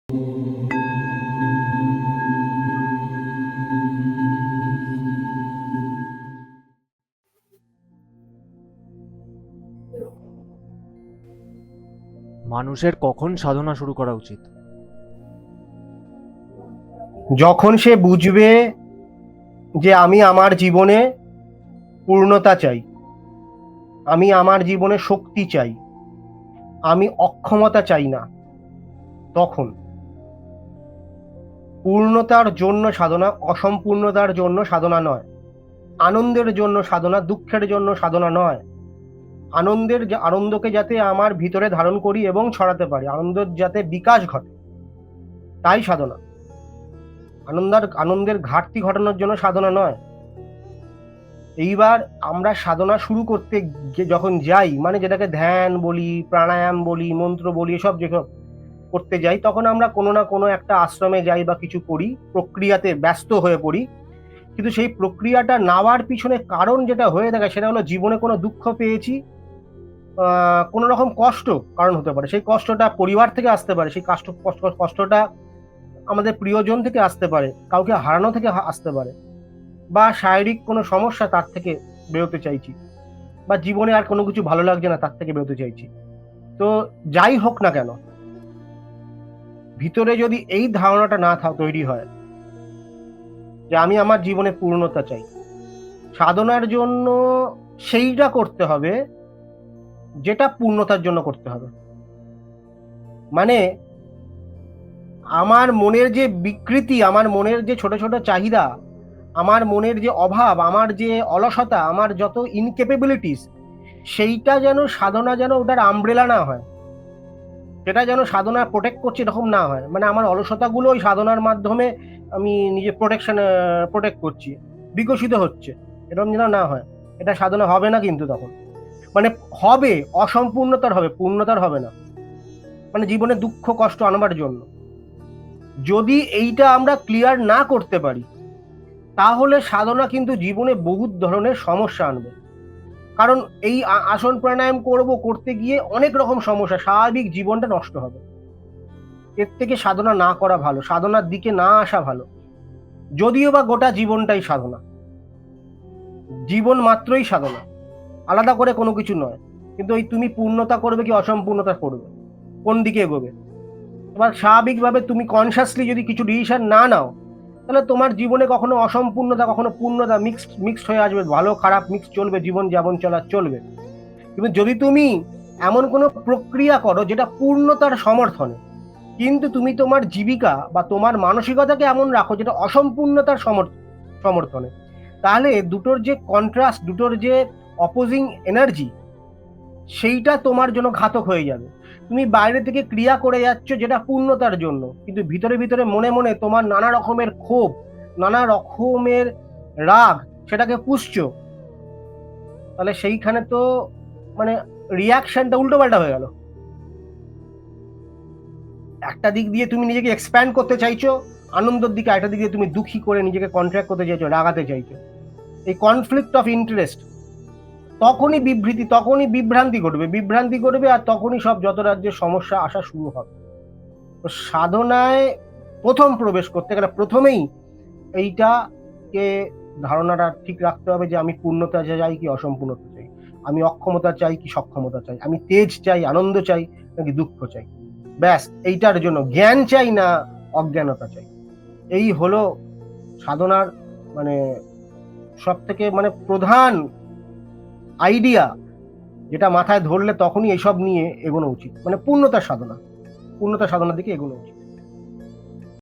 মানুষের কখন সাধনা শুরু করা উচিত? যখন সে বুঝবে যে আমি আমার জীবনে পূর্ণতা চাই, আমি আমার জীবনে শক্তি চাই, আমি অক্ষমতা চাই না, তখন পূর্ণতার জন্য সাধনা, অসম্পূর্ণতার জন্য সাধনা নয়। আনন্দের জন্য সাধনা, দুঃখের জন্য সাধনা নয়। আনন্দকে যাতে আমার ভিতরে ধারণ করি এবং ছড়াতে পারি, আনন্দের যাতে বিকাশ ঘটে, তাই সাধনা। আনন্দের ঘাটতি ঘটানোর জন্য সাধনা নয়। এইবার আমরা সাধনা শুরু করতে যখন যাই, মানে যেটাকে ধ্যান বলি, প্রাণায়াম বলি, মন্ত্র বলি, এসব যেসব করতে যাই, তখন আমরা কোনো না কোনো একটা আশ্রমে যাই বা কিছু করি, প্রক্রিয়াতে ব্যস্ত হয়ে পড়ি। কিন্তু সেই প্রক্রিয়াটা নেওয়ার পিছনে কারণ যেটা হয়ে থাকে সেটা হলো জীবনে কোনো দুঃখ পেয়েছি, কোনো রকম কষ্ট কারণ হতে পারে। সেই কষ্টটা পরিবার থেকে আসতে পারে, সেই কষ্টটা আমাদের প্রিয়জন থেকে আসতে পারে, কাউকে হারানো থেকে আসতে পারে, বা শারীরিক কোনো সমস্যা, তার থেকে বেরোতে চাইছি, বা জীবনে আর কোনো কিছু ভালো লাগছে না, তার থেকে বেরোতে চাইছি। তো যাই হোক না কেন, ভিতরে যদি এই ধারণাটা না তৈরি হয় যে আমি আমার জীবনে পূর্ণতা চাই, সাধনার জন্য সেইটা করতে হবে যেটা পূর্ণতার জন্য করতে হবে। মানে আমার মনের যে বিকৃতি, আমার মনের যে ছোট ছোট চাহিদা, আমার মনের যে অভাব, আমার যে অলসতা, আমার যত ইনকেপেবিলিটিস, সেইটা যেন সাধনা যেন ওটার আমব্রেলা না হয়, সেটা যেন সাধনা প্রোটেক্ট করছে এরকম না হয়। মানে আমার অলসতাগুলো ওই সাধনার মাধ্যমে আমি নিজে প্রোটেক্ট করছি, বিকশিত হচ্ছে, এরকম যেন না হয়। এটা সাধনা হবে না কিন্তু তখন। মানে হবে, অসম্পূর্ণতার হবে, পূর্ণতার হবে না। মানে জীবনে দুঃখ কষ্ট আনবার জন্য যদি এইটা আমরা ক্লিয়ার না করতে পারি, তাহলে সাধনা কিন্তু জীবনে বহু ধরনের সমস্যা আনবে। কারণ এই আসন প্রাণায়াম করতে গিয়ে অনেক রকম সমস্যা, স্বাভাবিক জীবনটা নষ্ট হবে। এর থেকে সাধনা না করা ভালো, সাধনার দিকে না আসা ভালো। যদিও বা গোটা জীবনটাই সাধনা, জীবন মাত্রই সাধনা, আলাদা করে কোনো কিছু নয়। কিন্তু ওই তুমি পূর্ণতা করবে কি অসম্পূর্ণতা করবে, কোন দিকে এগোবে। এবার স্বাভাবিকভাবে তুমি কনসিয়াসলি যদি কিছু ডিসিশন না নাও, তাহলে তোমার জীবনে কখনো অসম্পূর্ণতা কখনো পূর্ণতা মিক্সড হয়ে আসবে, ভালো খারাপ মিক্স চলবে, জীবন যেমন চলার চলবে। কিন্তু যদি তুমি এমন কোনো প্রক্রিয়া করো যেটা পূর্ণতার সমর্থনে, কিন্তু তুমি তোমার জীবিকা বা তোমার মানসিকতাকে এমন রাখো যেটা অসম্পূর্ণতার সমর্থনে, তাহলে দুটোর যে কন্ট্রাস্ট, দুটোর যে অপোজিং এনার্জি, সেইটা তোমার জন্য ঘাতক হয়ে যাবে। তুমি বাইরে থেকে ক্রিয়া করে যাচ্ছ যেটা পূর্ণতার জন্য, কিন্তু ভিতরে ভিতরে মনে মনে তোমার নানা রকমের ক্ষোভ, নানা রকমের রাগ সেটাকে পুষছো, তাহলে সেইখানে তো মানে রিয়াকশনটা উল্টো পাল্টা হয়ে গেল। একটা দিক দিয়ে তুমি নিজেকে এক্সপ্যান্ড করতে চাইছো আনন্দের দিকে, একটা দিক দিয়ে তুমি দুঃখী করে নিজেকে কন্ট্রাক্ট করতে চাইছো, রাগাতে চাইছো। এই কনফ্লিক্ট অফ ইন্টারেস্ট, তখনই বিভ্রান্তি ঘটবে, আর তখনই সব যত রাজ্যের সমস্যা আসা শুরু হবে। তো সাধনায় প্রথম প্রবেশ করতে গেলে প্রথমেই এইটাকে ধারণাটা ঠিক রাখতে হবে যে আমি পূর্ণতা চাই কি অসম্পূর্ণতা চাই, আমি অক্ষমতা চাই কি সক্ষমতা চাই, আমি তেজ চাই, আনন্দ চাই নাকি দুঃখ চাই। ব্যাস, এইটার জন্য জ্ঞান চাই না অজ্ঞানতা চাই। এই হলো সাধনার মানে সব থেকে মানে প্রধান আইডিয়া, যেটা মাথায় ধরলে তখনই এইসব নিয়ে এগোনো উচিত, মানে পূর্ণতার সাধনার দিকে এগোনো উচিত।